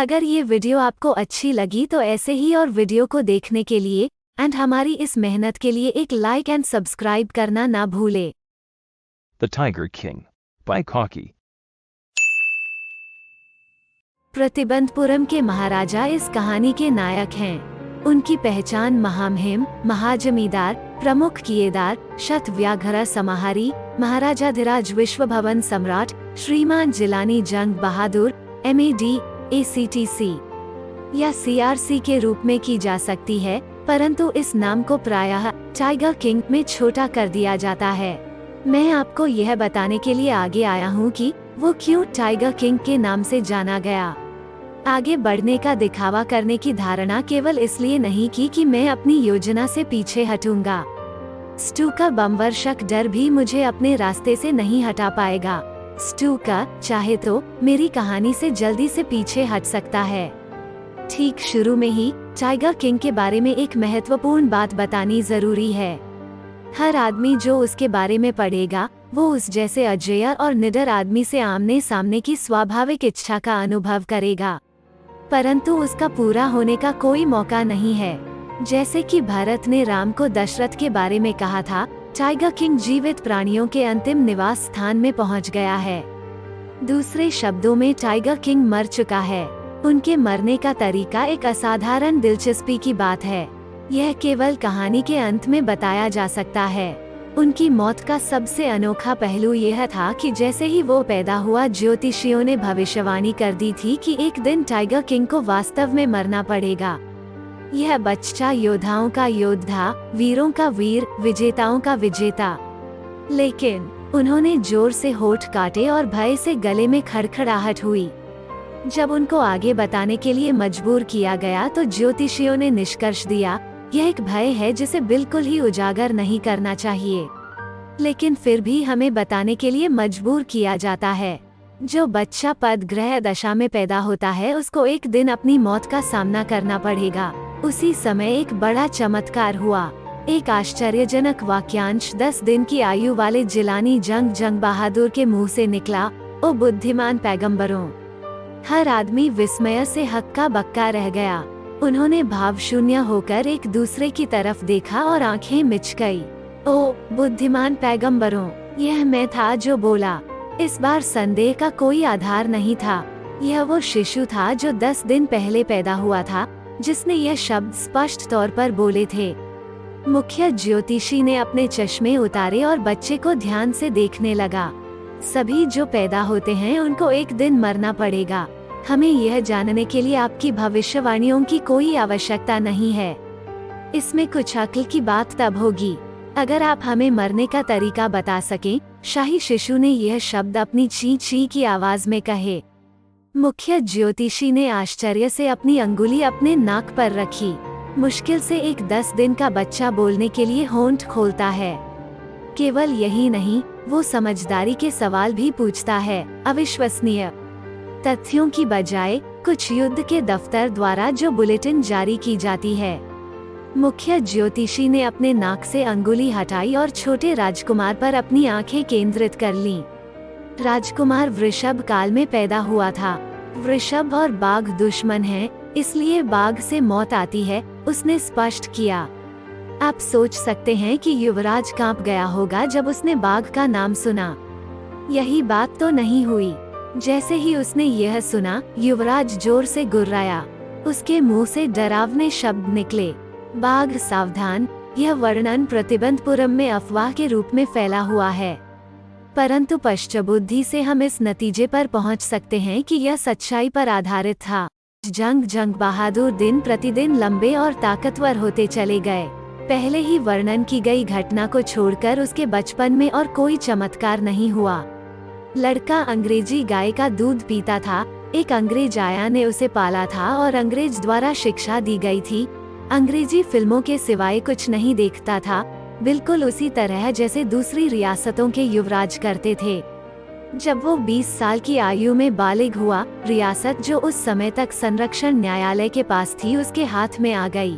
अगर ये वीडियो आपको अच्छी लगी तो ऐसे ही और वीडियो को देखने के लिए एंड हमारी इस मेहनत के लिए एक लाइक एंड सब्सक्राइब करना ना भूले। The Tiger King by Kaki. Pratibandapuram के महाराजा इस कहानी के नायक हैं। उनकी पहचान महामहिम, महाजमींदार, प्रमुख किएदार, शतव्याघ्र समाहारी, महाराजाधिराज विश्वभवन सम्राट, श्रीमान जिलानी जंग बहादुर MAD ACTC या CRC के रूप में की जा सकती है, परंतु इस नाम को प्रायः टाइगर किंग में छोटा कर दिया जाता है। मैं आपको यह बताने के लिए आगे आया हूँ कि वो क्यों टाइगर किंग के नाम से जाना गया। आगे बढ़ने का दिखावा करने की धारणा केवल इसलिए नहीं की कि मैं अपनी योजना से पीछे हटूंगा। स्टू का बमवर्षक डर भी मुझे अपने रास्ते से नहीं हटा पाएगा। स्टू का चाहे तो मेरी कहानी से जल्दी से पीछे हट सकता है। ठीक शुरू में ही टाइगर किंग के बारे में एक महत्वपूर्ण बात बतानी जरूरी है। हर आदमी जो उसके बारे में पढ़ेगा वो उस जैसे अजेय और निडर आदमी से आमने सामने की स्वाभाविक इच्छा का अनुभव करेगा, परंतु उसका पूरा होने का कोई मौका नहीं है। जैसे कि भरत ने राम को दशरथ के बारे में कहा था, टाइगर किंग जीवित प्राणियों के अंतिम निवास स्थान में पहुंच गया है। दूसरे शब्दों में टाइगर किंग मर चुका है। उनके मरने का तरीका एक असाधारण दिलचस्पी की बात है। यह केवल कहानी के अंत में बताया जा सकता है। उनकी मौत का सबसे अनोखा पहलू यह था कि जैसे ही वो पैदा हुआ, ज्योतिषियों ने भविष्यवाणी कर दी थी कि एक दिन टाइगर किंग को वास्तव में मरना पड़ेगा। यह बच्चा योद्धाओं का योद्धा, वीरों का वीर, विजेताओं का विजेता। लेकिन उन्होंने जोर से होठ काटे और भय से गले में खड़खड़ाहट हुई। जब उनको आगे बताने के लिए मजबूर किया गया तो ज्योतिषियों ने निष्कर्ष दिया, यह एक भय है जिसे बिल्कुल ही उजागर नहीं करना चाहिए, लेकिन फिर भी हमें बताने के लिए मजबूर किया जाता है। जो बच्चा पदग्रह दशा में पैदा होता है उसको एक दिन अपनी मौत का सामना करना पड़ेगा। उसी समय एक बड़ा चमत्कार हुआ। एक आश्चर्यजनक वाक्यांश 10 दिन की आयु वाले जिलानी जंग बहादुर के मुंह से निकला, ओ बुद्धिमान पैगंबरों। हर आदमी विस्मय से हक्का बक्का रह गया। उन्होंने भावशून्य होकर एक दूसरे की तरफ देखा और आंखें मिच गई। ओ बुद्धिमान पैगंबरों, यह मैं था जो बोला। इस बार संदेह का कोई आधार नहीं था। यह वो शिशु था जो 10 दिन पहले पैदा हुआ था, जिसने यह शब्द स्पष्ट तौर पर बोले थे। मुख्य ज्योतिषी ने अपने चश्मे उतारे और बच्चे को ध्यान से देखने लगा। सभी जो पैदा होते हैं उनको एक दिन मरना पड़ेगा। हमें यह जानने के लिए आपकी भविष्यवाणियों की कोई आवश्यकता नहीं है। इसमें कुछ अक्ल की बात तब होगी अगर आप हमें मरने का तरीका बता सकें। शाही शिशु ने यह शब्द अपनी ची ची की आवाज में कहे। मुख्य ज्योतिषी ने आश्चर्य से अपनी अंगुली अपने नाक पर रखी। मुश्किल से एक 10 दिन का बच्चा बोलने के लिए होंठ खोलता है। केवल यही नहीं, वो समझदारी के सवाल भी पूछता है। अविश्वसनीय तथ्यों की बजाय कुछ युद्ध के दफ्तर द्वारा जो बुलेटिन जारी की जाती है। मुख्य ज्योतिषी ने अपने नाक से अंगुली हटाई और छोटे राजकुमार पर अपनी आंखें केंद्रित कर लीं। राजकुमार वृषभ काल में पैदा हुआ था। वृषभ और बाघ दुश्मन हैं, इसलिए बाघ से मौत आती है, उसने स्पष्ट किया। आप सोच सकते हैं कि युवराज कांप गया होगा जब उसने बाघ का नाम सुना। यही बात तो नहीं हुई। जैसे ही उसने यह सुना, युवराज जोर से गुर्राया। उसके मुंह से डरावने शब्द निकले, बाघ सावधान। यह वर्णन प्रतिबंधपुरम में अफवाह के रूप में फैला हुआ है, परंतु पश्चबुद्धि से हम इस नतीजे पर पहुंच सकते हैं कि यह सच्चाई पर आधारित था। जंग बहादुर दिन प्रतिदिन लंबे और ताकतवर होते चले गए। पहले ही वर्णन की गई घटना को छोड़कर उसके बचपन में और कोई चमत्कार नहीं हुआ। लड़का अंग्रेजी गाय का दूध पीता था। एक अंग्रेज आया ने उसे पाला था और अंग्रेज द्वारा शिक्षा दी गई थी। अंग्रेजी फिल्मों के सिवाय कुछ नहीं देखता था, बिल्कुल उसी तरह जैसे दूसरी रियासतों के युवराज करते थे। जब वो 20 साल की आयु में बालिग हुआ, रियासत जो उस समय तक संरक्षण न्यायालय के पास थी उसके हाथ में आ गई।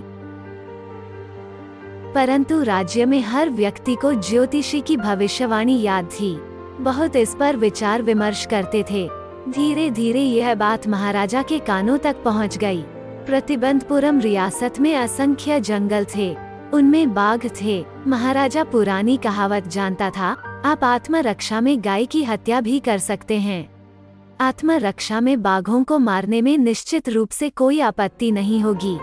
परंतु राज्य में हर व्यक्ति को ज्योतिषी की भविष्यवाणी याद थी। बहुत इस पर विचार विमर्श करते थे। धीरे धीरे यह बात महाराजा के कानों तक पहुंच गई। प्रतिबंधपुरम रियासत में असंख्य जंगल थे, उनमें बाघ थे। महाराजा पुरानी कहावत जानता था, आप आत्मरक्षा में गाय की हत्या भी कर सकते हैं। आत्मरक्षा में बाघों को मारने में निश्चित रूप से कोई आपत्ति नहीं होगी।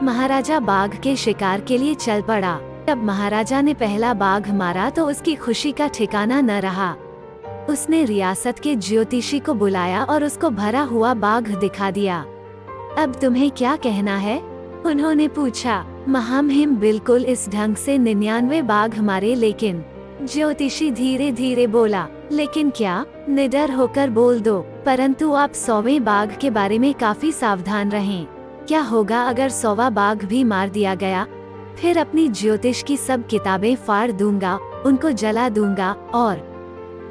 महाराजा बाघ के शिकार के लिए चल पड़ा। जब महाराजा ने पहला बाघ मारा तो उसकी खुशी का ठिकाना न रहा। उसने रियासत के ज्योतिषी को बुलाया और उसको भरा हुआ बाघ दिखा दिया। अब तुम्हें क्या कहना है? उन्होंने पूछा। महामहिम बिल्कुल इस ढंग से 99 बाघ मारे, लेकिन ज्योतिषी धीरे धीरे बोला, लेकिन क्या? निडर होकर बोल दो, परंतु आप 100वें बाघ के बारे में काफी सावधान रहें। क्या होगा अगर 100वां बाघ भी मार दिया गया? फिर अपनी ज्योतिष की सब किताबें फाड़ दूंगा, उनको जला दूंगा और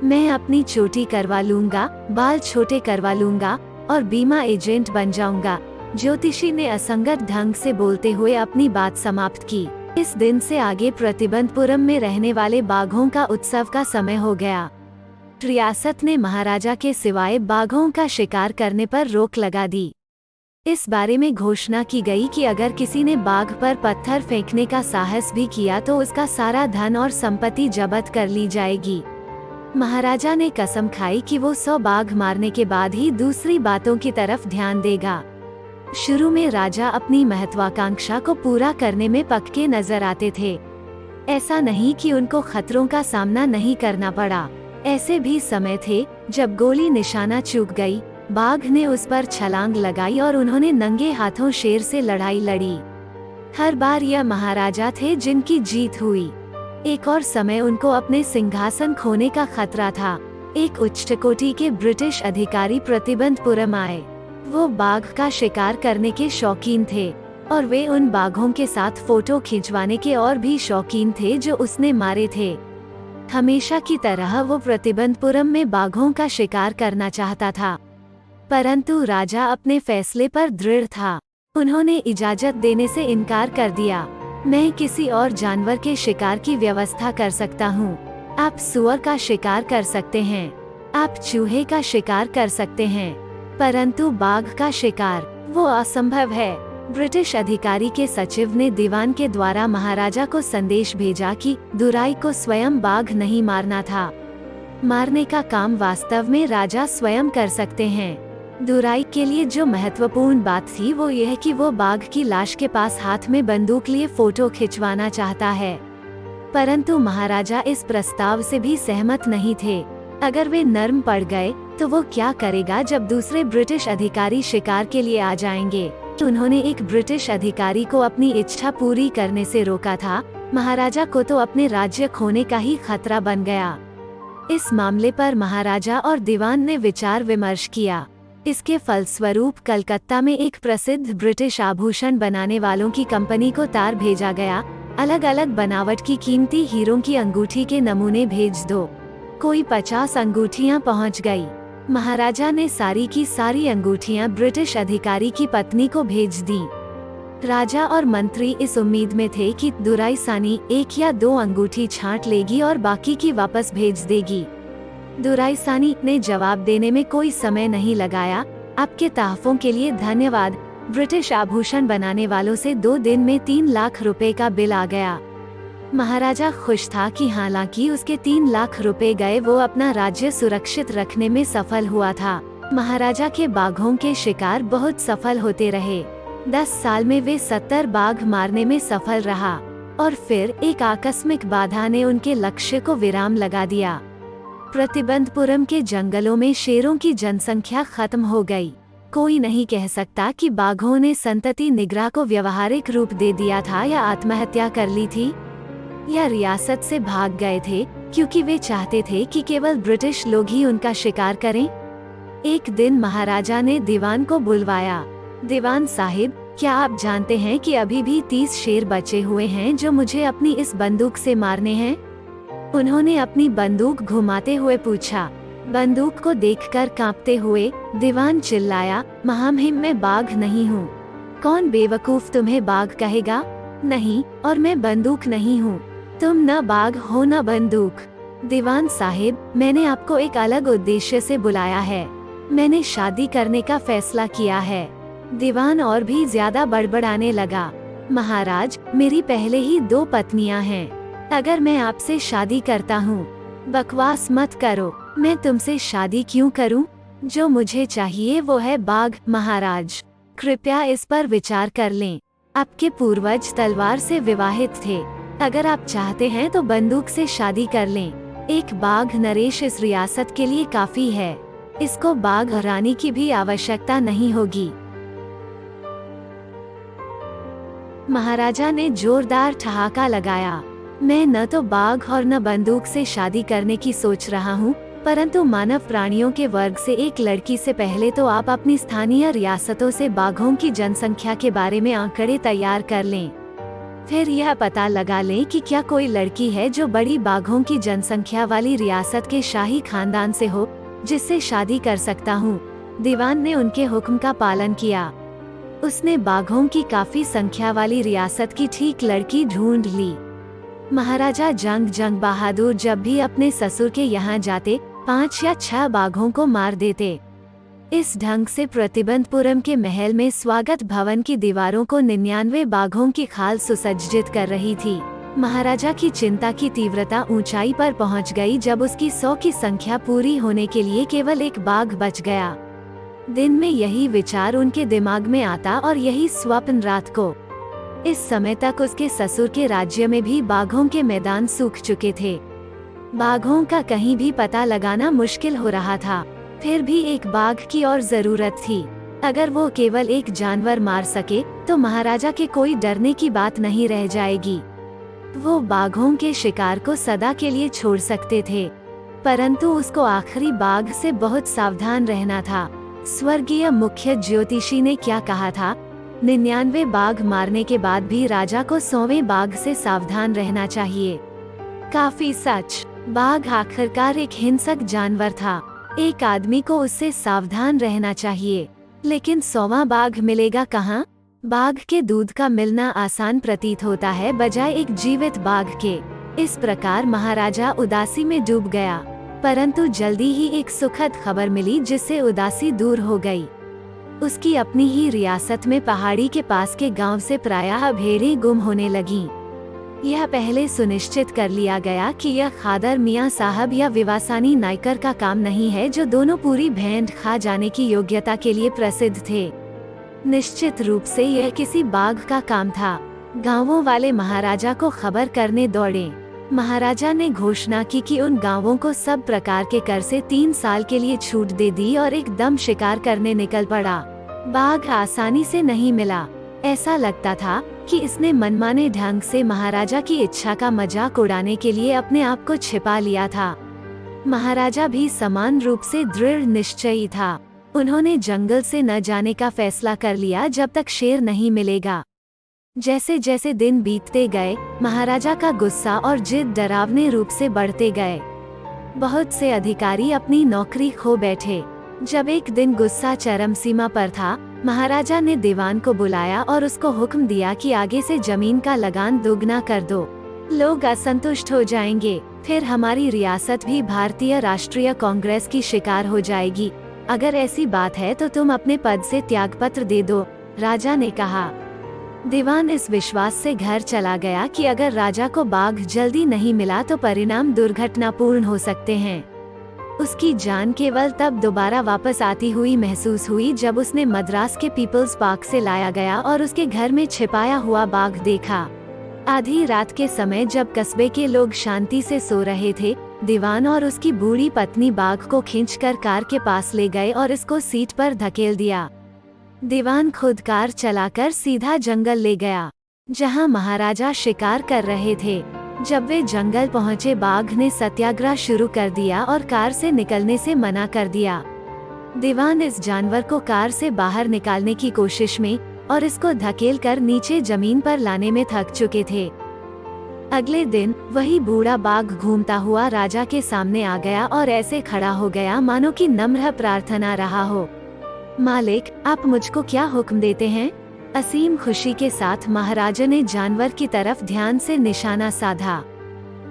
मैं अपनी चोटी करवा लूंगा, बाल छोटे करवा लूंगा और बीमा एजेंट बन जाऊंगा। ज्योतिषी ने असंगत ढंग से बोलते हुए अपनी बात समाप्त की। इस दिन से आगे प्रतिबंधपुरम में रहने वाले बाघों का उत्सव का समय हो गया। रियासत ने महाराजा के सिवाय बाघों का शिकार करने पर रोक लगा दी। इस बारे में घोषणा की गई कि अगर किसी ने बाघ पर पत्थर फेंकने का साहस भी किया तो उसका सारा धन और संपत्ति जब्त कर ली जाएगी। महाराजा ने कसम खाई कि वो 100 बाघ मारने के बाद ही दूसरी बातों की तरफ ध्यान देगा। शुरू में राजा अपनी महत्वाकांक्षा को पूरा करने में पक्के नजर आते थे। ऐसा नहीं कि उनको खतरों का सामना नहीं करना पड़ा। ऐसे भी समय थे जब गोली निशाना चूक गई, बाघ ने उस पर छलांग लगाई और उन्होंने नंगे हाथों शेर से लड़ाई लड़ी। हर बार यह महाराजा थे जिनकी जीत हुई। एक और समय उनको अपने सिंहासन खोने का खतरा था। एक उच्च कोटि के ब्रिटिश अधिकारी प्रतिबंधपुरम आए। वो बाघ का शिकार करने के शौकीन थे और वे उन बाघों के साथ फोटो खिंचवाने के और भी शौकीन थे जो उसने मारे थे। हमेशा की तरह वो प्रतिबंधपुरम में बाघों का शिकार करना चाहता था, परंतु राजा अपने फैसले पर दृढ़ था। उन्होंने इजाजत देने से इनकार कर दिया। मैं किसी और जानवर के शिकार की व्यवस्था कर सकता हूँ। आप सुअर का शिकार कर सकते हैं, आप चूहे का शिकार कर सकते हैं, परंतु बाघ का शिकार वो असंभव है। ब्रिटिश अधिकारी के सचिव ने दीवान के द्वारा महाराजा को संदेश भेजा कि दुराई को स्वयं बाघ नहीं मारना था। मारने का काम वास्तव में राजा स्वयं कर सकते हैं। दुराई के लिए जो महत्वपूर्ण बात थी वो यह कि वो बाघ की लाश के पास हाथ में बंदूक लिए फोटो खिंचवाना चाहता है, परंतु महाराजा इस प्रस्ताव से भी सहमत नहीं थे। अगर वे नर्म पड़ गए तो वो क्या करेगा जब दूसरे ब्रिटिश अधिकारी शिकार के लिए आ जाएंगे? उन्होंने एक ब्रिटिश अधिकारी को अपनी इच्छा पूरी करने से रोका था। महाराजा को तो अपने राज्य खोने का ही खतरा बन गया। इस मामले पर महाराजा और दीवान ने विचार विमर्श किया। इसके फलस्वरूप कलकत्ता में एक प्रसिद्ध ब्रिटिश आभूषण बनाने वालों की कंपनी को तार भेजा गया। अलग अलग बनावट की कीमती हीरों की अंगूठी के नमूने भेज दो। कोई 50 अंगूठियां पहुंच गई। महाराजा ने सारी की सारी अंगूठियां ब्रिटिश अधिकारी की पत्नी को भेज दी। राजा और मंत्री इस उम्मीद में थे कि दुराई सानी 1 या 2 अंगूठी छांट लेगी और बाकी की वापस भेज देगी। दुराई सानी ने जवाब देने में कोई समय नहीं लगाया। आपके तोहफों के लिए धन्यवाद। ब्रिटिश आभूषण बनाने वालों से 2 दिन में 3 लाख रुपए का बिल आ गया। महाराजा खुश था कि हालांकि उसके 3 लाख रुपए गए, वो अपना राज्य सुरक्षित रखने में सफल हुआ था। महाराजा के बाघों के शिकार बहुत सफल होते रहे। 10 साल में वे 70 बाघ मारने में सफल रहा और फिर एक आकस्मिक बाधा ने उनके लक्ष्य को विराम लगा दिया। प्रतिबंधपुरम के जंगलों में शेरों की जनसंख्या खत्म हो गई। कोई नहीं कह सकता कि बाघों ने संतति निग्रह को व्यवहारिक रूप दे दिया था या आत्महत्या कर ली थी, या रियासत से भाग गए थे क्योंकि वे चाहते थे कि केवल ब्रिटिश लोग ही उनका शिकार करें। एक दिन महाराजा ने दीवान को बुलवाया। दीवान साहिब, क्या आप जानते हैं कि अभी भी 30 शेर बचे हुए हैं जो मुझे अपनी इस बंदूक से मारने हैं? उन्होंने अपनी बंदूक घुमाते हुए पूछा। बंदूक को देखकर कांपते हुए दीवान चिल्लाया, महामहिम मैं बाघ नहीं हूँ। कौन बेवकूफ तुम्हें बाघ कहेगा? नहीं, और मैं बंदूक नहीं हूँ। तुम न बाघ हो न बंदूक। दीवान साहिब, मैंने आपको एक अलग उद्देश्य से बुलाया है। मैंने शादी करने का फैसला किया है। दीवान और भी ज्यादा बड़बड़ाने लगा। महाराज, मेरी पहले ही 2 पत्नियां हैं। अगर मैं आपसे शादी करता हूँ। बकवास मत करो, मैं तुमसे शादी क्यों करूँ? जो मुझे चाहिए वो है बाघ महाराज। कृपया इस पर विचार कर लें। आपके पूर्वज तलवार से विवाहित थे। अगर आप चाहते हैं तो बंदूक से शादी कर लें। एक बाघ नरेश इस रियासत के लिए काफी है। इसको बाघ रानी की भी आवश्यकता नहीं होगी। महाराजा ने जोरदार ठहाका लगाया। मैं न तो बाघ और न बंदूक से शादी करने की सोच रहा हूँ, परंतु मानव प्राणियों के वर्ग से एक लड़की से पहले तो आप अपनी स्थानीय रियासतों से बाघों की जनसंख्या के बारे में आंकड़े तैयार कर लें। फिर यह पता लगा लें कि क्या कोई लड़की है जो बड़ी बाघों की जनसंख्या वाली रियासत के शाही खानदान से हो, जिससे शादी कर सकता हूँ। दीवान ने उनके हुक्म का पालन किया। उसने बाघों की काफी संख्या वाली रियासत की ठीक लड़की ढूंढ ली। महाराजा जंग बहादुर जब भी अपने ससुर के यहाँ जाते 5 या 6 बाघों को मार देते। इस ढंग से प्रतिबंधपुरम के महल में स्वागत भवन की दीवारों को 99 बाघों की खाल सुसज्जित कर रही थी। महाराजा की चिंता की तीव्रता ऊंचाई पर पहुंच गई जब उसकी 100 की संख्या पूरी होने के लिए केवल 1 बाघ बच गया। दिन में यही विचार उनके दिमाग में आता और यही स्वप्न रात को। इस समय तक उसके ससुर के राज्य में भी बाघों के मैदान सूख चुके थे। बाघों का कहीं भी पता लगाना मुश्किल हो रहा था। फिर भी एक बाघ की और जरूरत थी। अगर वो केवल एक जानवर मार सके तो महाराजा के कोई डरने की बात नहीं रह जाएगी। वो बाघों के शिकार को सदा के लिए छोड़ सकते थे, परंतु उसको आखिरी बाघ से बहुत सावधान रहना था। स्वर्गीय मुख्य ज्योतिषी ने क्या कहा था? 99 बाघ मारने के बाद भी राजा को 100वें बाघ से सावधान रहना चाहिए। काफी सच। बाघ आखिरकार एक हिंसक जानवर था। एक आदमी को उससे सावधान रहना चाहिए। लेकिन 100वां बाघ मिलेगा कहाँ? बाघ के दूध का मिलना आसान प्रतीत होता है बजाय एक जीवित बाघ के। इस प्रकार महाराजा उदासी में डूब गया, परंतु जल्दी ही एक सुखद खबर मिली जिससे उदासी दूर हो गई। उसकी अपनी ही रियासत में पहाड़ी के पास के गांव से प्रायः भेड़ें गुम होने लगीं। यह पहले सुनिश्चित कर लिया गया कि यह खादर मियाँ साहब या विवासानी नायकर का काम नहीं है, जो दोनों पूरी भेड़ खा जाने की योग्यता के लिए प्रसिद्ध थे। निश्चित रूप से यह किसी बाघ का काम था। गांवों वाले महाराजा को खबर करने दौड़े। महाराजा ने घोषणा की कि उन गांवों को सब प्रकार के कर से 3 साल के लिए छूट दे दी और एकदम शिकार करने निकल पड़ा। बाघ आसानी से नहीं मिला। ऐसा लगता था कि इसने मनमाने ढंग से महाराजा की इच्छा का मजाक उड़ाने के लिए अपने आप को छिपा लिया था। महाराजा भी समान रूप से दृढ़ निश्चयी था। उन्होंने जंगल से न जाने का फैसला कर लिया जब तक शेर नहीं मिलेगा। जैसे जैसे दिन बीतते गए, महाराजा का गुस्सा और जिद डरावने रूप से बढ़ते गए। बहुत से अधिकारी अपनी नौकरी खो बैठे। जब एक दिन गुस्सा चरम सीमा पर था, महाराजा ने दीवान को बुलाया और उसको हुक्म दिया कि आगे से जमीन का लगान दोगुना कर दो। लोग असंतुष्ट हो जाएंगे, फिर हमारी रियासत भी भारतीय राष्ट्रीय कांग्रेस की शिकार हो जाएगी। अगर ऐसी बात है तो तुम अपने पद से त्यागपत्र दे दो, राजा ने कहा। दीवान इस विश्वास से घर चला गया कि अगर राजा को बाघ जल्दी नहीं मिला तो परिणाम दुर्घटनापूर्ण हो सकते हैं। उसकी जान केवल तब दोबारा वापस आती हुई महसूस हुई जब उसने मद्रास के पीपल्स पार्क से लाया गया और उसके घर में छिपाया हुआ बाघ देखा। आधी रात के समय जब कस्बे के लोग शांति से सो रहे थे, दीवान और उसकी बूढ़ी पत्नी बाघ को खींचकर कार के पास ले गए और इसको सीट पर धकेल दिया। दीवान खुद कार चलाकर सीधा जंगल ले गया, जहां महाराजा शिकार कर रहे थे। जब वे जंगल पहुंचे, बाघ ने सत्याग्रह शुरू कर दिया और कार से निकलने से मना कर दिया। दीवान इस जानवर को कार से बाहर निकालने की कोशिश में और इसको धकेलकर नीचे जमीन पर लाने में थक चुके थे। अगले दिन वही बूढ़ा बाघ घूमता हुआ राजा के सामने आ गया और ऐसे खड़ा हो गया मानो कि नम्र प्रार्थना रहा हो। मालिक, आप मुझको क्या हुक्म देते हैं? असीम खुशी के साथ महाराजा ने जानवर की तरफ ध्यान से निशाना साधा।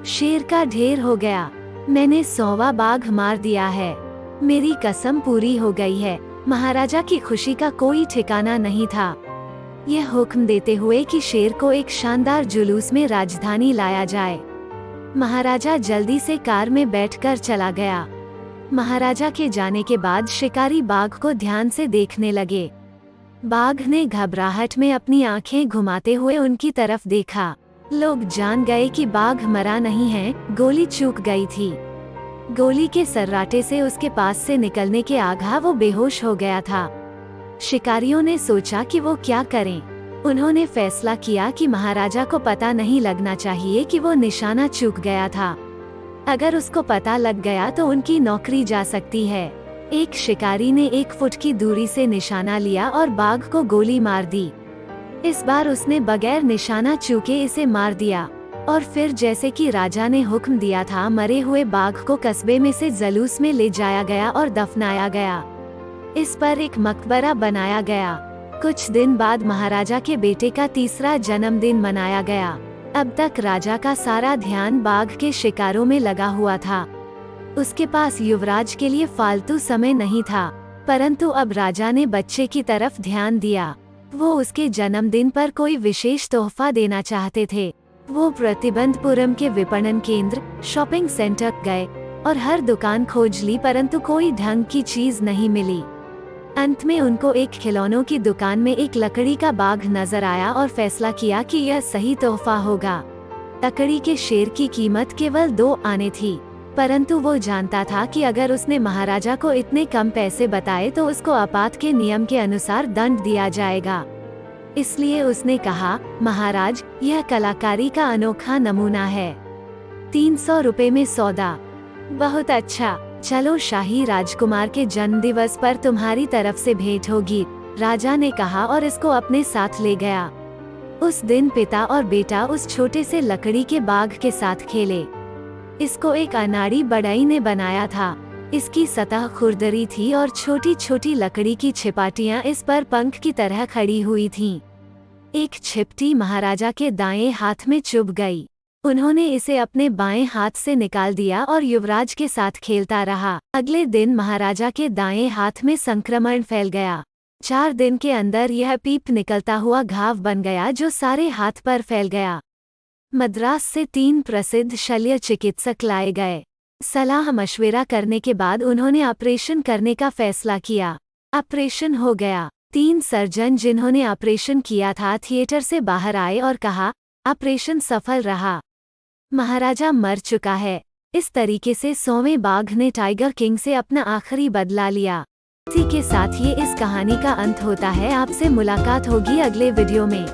शेर का ढेर हो गया। मैंने 100वां बाघ मार दिया है। मेरी कसम पूरी हो गई है। महाराजा की खुशी का कोई ठिकाना नहीं था। यह हुक्म देते हुए कि शेर को एक शानदार जुलूस में राजधानी लाया जाए। महाराजा जल्दी से कार में बैठकर चला गया। महाराजा के जाने के बाद शिकारी बाघ को ध्यान से देखने लगे। बाघ ने घबराहट में अपनी आंखें घुमाते हुए उनकी तरफ देखा। लोग जान गए कि बाघ मरा नहीं है, गोली चूक गई थी। गोली के सर्राटे से उसके पास से निकलने के आगा वो बेहोश हो गया था। शिकारियों ने सोचा कि वो क्या करें। उन्होंने फैसला किया कि महाराजा को पता नहीं लगना चाहिए कि वो निशाना चूक गया था। अगर उसको पता लग गया तो उनकी नौकरी जा सकती है। एक शिकारी ने 1 फुट की दूरी से निशाना लिया और बाघ को गोली मार दी। इस बार उसने बगैर निशाना चूके इसे मार दिया और फिर जैसे कि राजा ने हुक्म दिया था, मरे हुए बाघ को कस्बे में से जुलूस में ले जाया गया और दफनाया गया। इस पर एक मकबरा बनाया गया। कुछ दिन बाद महाराजा के बेटे का 3रा जन्मदिन मनाया गया। अब तक राजा का सारा ध्यान बाघ के शिकारों में लगा हुआ था। उसके पास युवराज के लिए फालतू समय नहीं था, परंतु अब राजा ने बच्चे की तरफ ध्यान दिया। वो उसके जन्मदिन पर कोई विशेष तोहफा देना चाहते थे। वो प्रतिबंधपुरम के विपणन केंद्र, शॉपिंग सेंटर गए और हर दुकान खोज ली, परंतु कोई ढंग की चीज नहीं मिली। अंत में उनको एक खिलौनों की दुकान में एक लकड़ी का बाघ नजर आया और फैसला किया कि यह सही तोहफा होगा। लकड़ी के शेर की कीमत केवल 2 आने थी, परंतु वो जानता था कि अगर उसने महाराजा को इतने कम पैसे बताए तो उसको आपात के नियम के अनुसार दंड दिया जाएगा। इसलिए उसने कहा, महाराज, यह कलाकारी का अनोखा नमूना है। 300 रुपए में सौदा। बहुत अच्छा, चलो शाही राजकुमार के जन्मदिवस पर तुम्हारी तरफ से भेंट होगी, राजा ने कहा और इसको अपने साथ ले गया। उस दिन पिता और बेटा उस छोटे से लकड़ी के बाघ के साथ खेले। इसको एक अनाड़ी बढ़ई ने बनाया था। इसकी सतह खुरदरी थी और छोटी छोटी लकड़ी की छिपाटियां इस पर पंख की तरह खड़ी हुई थीं। एक छिपटी महाराजा के दाएं हाथ में चुभ गई। उन्होंने इसे अपने बाएं हाथ से निकाल दिया और युवराज के साथ खेलता रहा। अगले दिन महाराजा के दाएं हाथ में संक्रमण फैल गया। 4 दिन के अंदर यह पीप निकलता हुआ घाव बन गया जो सारे हाथ पर फैल गया। मद्रास से 3 प्रसिद्ध शल्य चिकित्सक लाए गए। सलाह मशविरा करने के बाद उन्होंने ऑपरेशन करने का फैसला किया। ऑपरेशन हो गया। 3 सर्जन जिन्होंने ऑपरेशन किया था थिएटर से बाहर आए और कहा, ऑपरेशन सफल रहा, महाराजा मर चुका है। इस तरीके से 100वें बाघ ने टाइगर किंग से अपना आखिरी बदला लिया। इसी के साथ ये इस कहानी का अंत होता है। आपसे मुलाकात होगी अगले वीडियो में।